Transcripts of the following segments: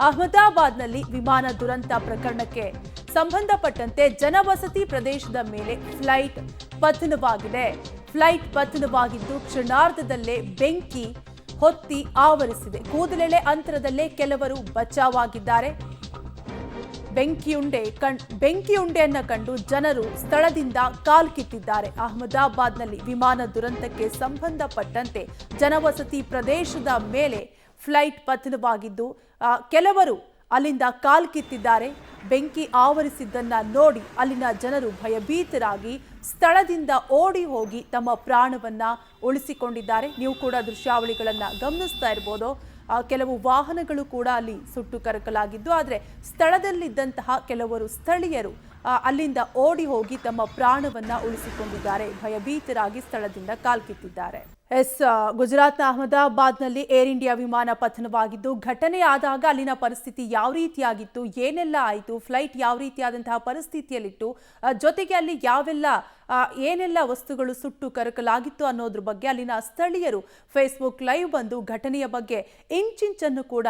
ಅಹಮದಾಬಾದ್ನಲ್ಲಿ ವಿಮಾನ ದುರಂತ ಪ್ರಕರಣಕ್ಕೆ ಸಂಬಂಧಪಟ್ಟಂತೆ ಜನವಸತಿ ಪ್ರದೇಶದ ಮೇಲೆ ಫ್ಲೈಟ್ ಪತನವಾಗಿದೆ. ಫ್ಲೈಟ್ ಪತನವಾಗಿದ್ದು ಕ್ಷಣಾರ್ಧದಲ್ಲೇ ಬೆಂಕಿ ಹೊತ್ತಿ ಆವರಿಸಿದೆ. ಕೂದಲೆಳೆ ಅಂತರದಲ್ಲೇ ಕೆಲವರು ಬಚಾವಾಗಿದ್ದಾರೆ. ಬೆಂಕಿಯುಂಡೆಯನ್ನ ಕಂಡು ಜನರು ಸ್ಥಳದಿಂದ ಕಾಲ್ಕಿತ್ತಿದ್ದಾರೆ. ಅಹಮದಾಬಾದ್ನಲ್ಲಿ ವಿಮಾನ ದುರಂತಕ್ಕೆ ಸಂಬಂಧಪಟ್ಟಂತೆ ಜನವಸತಿ ಪ್ರದೇಶದ ಮೇಲೆ ಫ್ಲೈಟ್ ಪತನವಾಗಿದ್ದು ಕೆಲವರು ಅಲ್ಲಿಂದ ಕಾಲ್ಕಿತ್ತಿದ್ದಾರೆ. ಬೆಂಕಿ ಆವರಿಸಿದ್ದನ್ನ ನೋಡಿ ಅಲ್ಲಿನ ಜನರು ಭಯಭೀತರಾಗಿ ಸ್ಥಳದಿಂದ ಓಡಿ ಹೋಗಿ ತಮ್ಮ ಪ್ರಾಣವನ್ನ ಉಳಿಸಿಕೊಂಡಿದ್ದಾರೆ. ನೀವು ಕೂಡ ದೃಶ್ಯಾವಳಿಗಳನ್ನ ಗಮನಿಸ್ತಾ ಇರಬಹುದು. ಕೆಲವು ವಾಹನಗಳು ಕೂಡ ಅಲ್ಲಿ ಸುಟ್ಟು ಕರಕಲಾಗಿದ್ದು, ಆದರೆ ಸ್ಥಳದಲ್ಲಿದ್ದಂತಹ ಕೆಲವರು ಸ್ಥಳೀಯರು ಅಲ್ಲಿಂದ ಓಡಿ ಹೋಗಿ ತಮ್ಮ ಪ್ರಾಣವನ್ನ ಉಳಿಸಿಕೊಂಡಿದ್ದಾರೆ. ಭಯಭೀತರಾಗಿ ಸ್ಥಳದಿಂದ ಕಾಲ್ಕಿತ್ತಿದ್ದಾರೆ. ಗುಜರಾತ್ನ ಅಹಮದಾಬಾದ್ನಲ್ಲಿ ಏರ್ ಇಂಡಿಯಾ ವಿಮಾನ ಪತನವಾಗಿದ್ದು, ಘಟನೆ ಆದಾಗ ಅಲ್ಲಿನ ಪರಿಸ್ಥಿತಿ ಯಾವ ರೀತಿಯಾಗಿತ್ತು, ಏನೆಲ್ಲ ಆಯಿತು, ಫ್ಲೈಟ್ ಯಾವ ರೀತಿಯಾದಂತಹ ಪರಿಸ್ಥಿತಿಯಲ್ಲಿತ್ತು, ಜೊತೆಗೆ ಅಲ್ಲಿ ಏನೆಲ್ಲ ವಸ್ತುಗಳು ಸುಟ್ಟು ಕರಕಲಾಗಿತ್ತು ಅನ್ನೋದ್ರ ಬಗ್ಗೆ ಅಲ್ಲಿನ ಸ್ಥಳೀಯರು ಫೇಸ್ಬುಕ್ ಲೈವ್ ಬಂದು ಘಟನೆಯ ಬಗ್ಗೆ ಇಂಚಿಂಚನ್ನು ಕೂಡ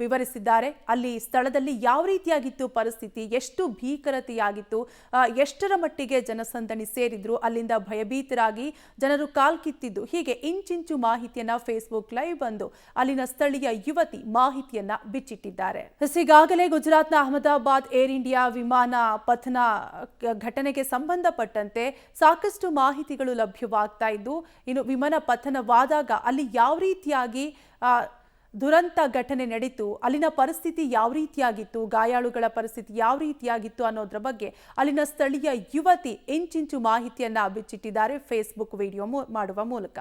ವಿವರಿಸಿದ್ದಾರೆ. ಅಲ್ಲಿ ಸ್ಥಳದಲ್ಲಿ ಯಾವ ರೀತಿಯಾಗಿತ್ತು ಪರಿಸ್ಥಿತಿ, ಎಷ್ಟು ಭೀಕರತೆಯಾಗಿತ್ತು, ಎಷ್ಟರ ಮಟ್ಟಿಗೆ ಜನಸಂದಣಿ ಸೇರಿದ್ರು, ಅಲ್ಲಿಂದ ಭಯಭೀತರಾಗಿ ಜನರು ಕಾಲ್ಕಿತ್ತಿದ್ದು, ಹೀಗೆ ಇಂಚಿಂಚು ಮಾಹಿತಿಯನ್ನ ಫೇಸ್ಬುಕ್ ಲೈವ್ ಬಂದು ಅಲ್ಲಿನ ಸ್ಥಳೀಯ ಯುವತಿ ಮಾಹಿತಿಯನ್ನ ಬಿಚ್ಚಿಟ್ಟಿದ್ದಾರೆ. ಈಗಾಗಲೇ ಗುಜರಾತ್ನ ಅಹಮದಾಬಾದ್ ಏರ್ ಇಂಡಿಯಾ ವಿಮಾನ ಪತನ ಘಟನೆಗೆ ಸಂಬಂಧಪಟ್ಟಂತೆ ಸಾಕಷ್ಟು ಮಾಹಿತಿಗಳು ಲಭ್ಯವಾಗ್ತಾ ಇದ್ದು, ಇನ್ನು ವಿಮಾನ ಪತನವಾದಾಗ ಅಲ್ಲಿ ಯಾವ ರೀತಿಯಾಗಿ ದುರಂತ ಘಟನೆ ನಡೀತು, ಅಲ್ಲಿನ ಪರಿಸ್ಥಿತಿ ಯಾವ ರೀತಿಯಾಗಿತ್ತು, ಗಾಯಾಳುಗಳ ಪರಿಸ್ಥಿತಿ ಯಾವ ರೀತಿಯಾಗಿತ್ತು ಅನ್ನೋದ್ರ ಬಗ್ಗೆ ಅಲ್ಲಿನ ಸ್ಥಳೀಯ ಯುವತಿ ಇಂಚಿಂಚು ಮಾಹಿತಿಯನ್ನ ಬಿಚ್ಚಿಟ್ಟಿದ್ದಾರೆ ಫೇಸ್ಬುಕ್ ವಿಡಿಯೋ ಮಾಡುವ ಮೂಲಕ.